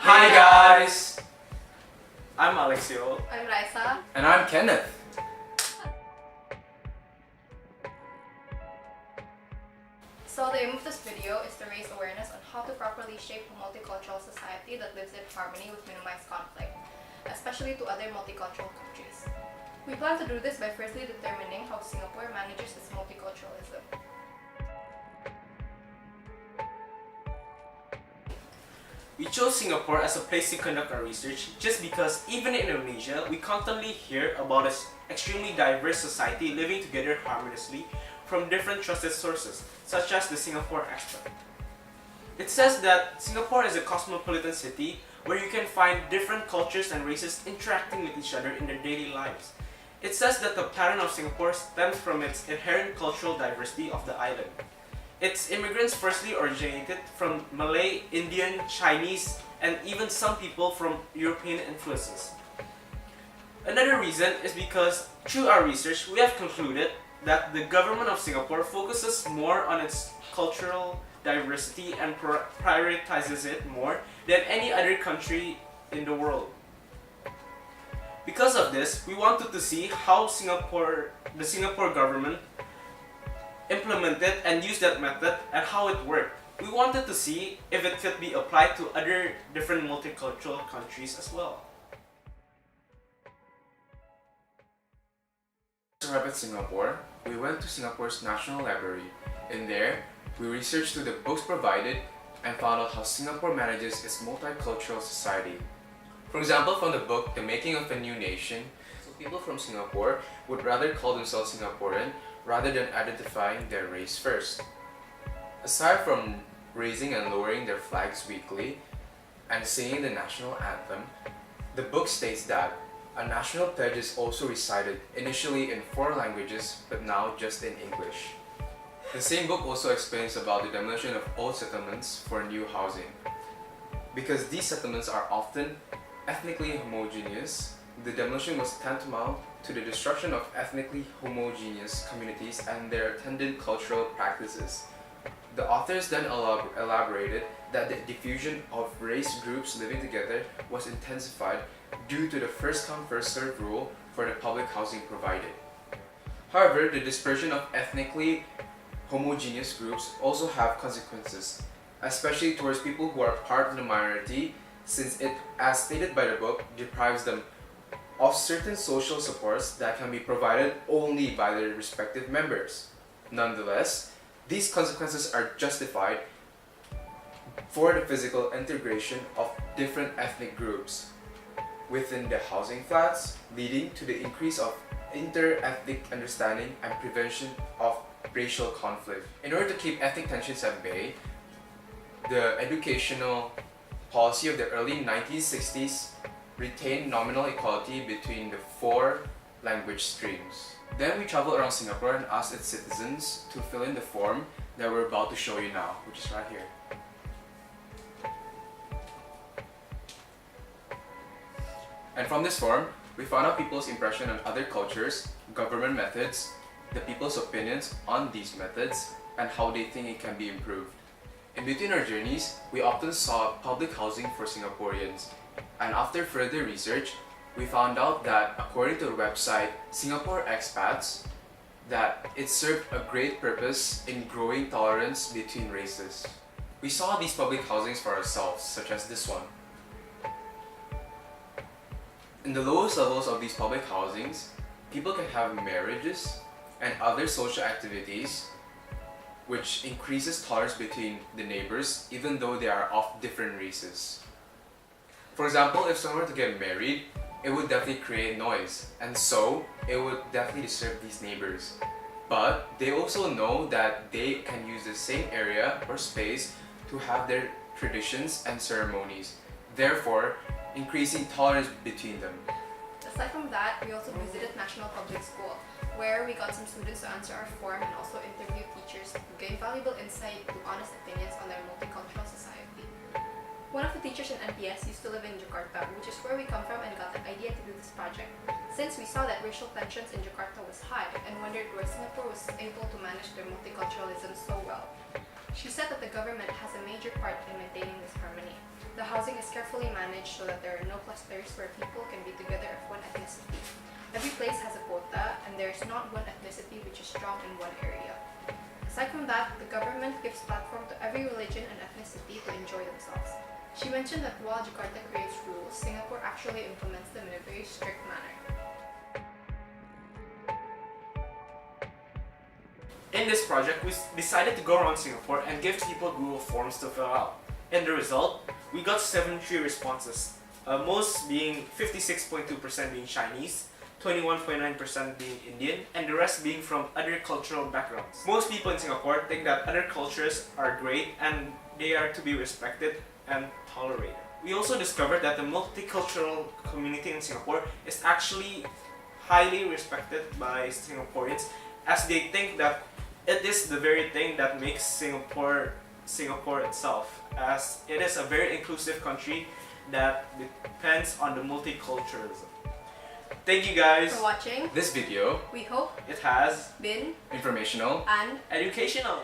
Hi guys! I'm Alexio. I'm Raisa. And I'm Kenneth. So the aim of this video is to raise awareness on how to properly shape a multicultural society that lives in harmony with minimized conflict, especially to other multicultural countries. We plan to do this by firstly determining how Singapore manages its multiculturalism. We chose Singapore as a place to conduct our research just because even in Indonesia, we constantly hear about an extremely diverse society living together harmoniously from different trusted sources, such as the Singapore Expat. It says that Singapore is a cosmopolitan city where you can find different cultures and races interacting with each other in their daily lives. It says that the pattern of Singapore stems from its inherent cultural diversity of the island. Its immigrants firstly originated from Malay, Indian, Chinese, and even some people from European influences. Another reason is because through our research, we have concluded that the government of Singapore focuses more on its cultural diversity and prioritizes it more than any other country in the world. Because of this, we wanted to see how the Singapore government implemented and used that method and how it worked. We wanted to see if it could be applied to other different multicultural countries as well. To arrive at Singapore, we went to Singapore's National Library. In there, we researched through the books provided and found out how Singapore manages its multicultural society. For example, from the book The Making of a New Nation, so people from Singapore would rather call themselves Singaporean rather than identifying their race first. Aside from raising and lowering their flags weekly and singing the national anthem, the book states that a national pledge is also recited initially in 4 languages but now just in English. The same book also explains about the demolition of old settlements for new housing. Because these settlements are often ethnically homogeneous, the demolition was tantamount to the destruction of ethnically homogeneous communities and their attendant cultural practices. The authors then elaborated that the diffusion of race groups living together was intensified due to the first-come, first-served rule for the public housing provided. However, the dispersion of ethnically homogeneous groups also have consequences, especially towards people who are part of the minority, since it, as stated by the book, deprives them of certain social supports that can be provided only by their respective members. Nonetheless, these consequences are justified for the physical integration of different ethnic groups within the housing flats, leading to the increase of inter-ethnic understanding and prevention of racial conflict. In order to keep ethnic tensions at bay, the educational policy of the early 1960s retained nominal equality between the 4 language streams. Then we traveled around Singapore and asked its citizens to fill in the form that we're about to show you now, which is right here. And from this form, we found out people's impression on other cultures, government methods, the people's opinions on these methods, and how they think it can be improved. In between our journeys, we often saw public housing for Singaporeans, and after further research, we found out that according to the website Singapore Expats, that it served a great purpose in growing tolerance between races. We saw these public housings for ourselves, such as this one. In the lowest levels of these public housings, people can have marriages and other social activities, which increases tolerance between the neighbors even though they are of different races. For example, if someone were to get married, it would definitely create noise, and so it would definitely disturb these neighbors. But they also know that they can use the same area or space to have their traditions and ceremonies, therefore increasing tolerance between them. Aside from that, we also visited National Public School, where we got some students to answer our form and also interview teachers who gained valuable insight to honest opinions on their multicultural society. One of the teachers in NPS used to live in Jakarta, which is where we come from, and got the idea to do this project, since we saw that racial tensions in Jakarta was high and wondered where Singapore was able to manage their multiculturalism so well. She said that the government has a major part in maintaining this harmony. The housing is carefully managed so that there are no clusters where people can be together of one ethnicity. Every place has a quota, and there is not one ethnicity which is strong in one area. Aside from that, the government gives platform to every religion and ethnicity to enjoy themselves. She mentioned that while Jakarta creates rules, Singapore actually implements them in a very strict manner. In this project, we decided to go around Singapore and give people Google Forms to fill out. In the result, we got 73 responses, most being 56.2% being Chinese, 21.9% being Indian, and the rest being from other cultural backgrounds. Most people in Singapore think that other cultures are great and they are to be respected and tolerated. We also discovered that the multicultural community in Singapore is actually highly respected by Singaporeans, as they think that it is the very thing that makes Singapore itself, as it is a very inclusive country that depends on the multiculturalism. Thank you guys For watching, This video, we hope it has been informational, and educational.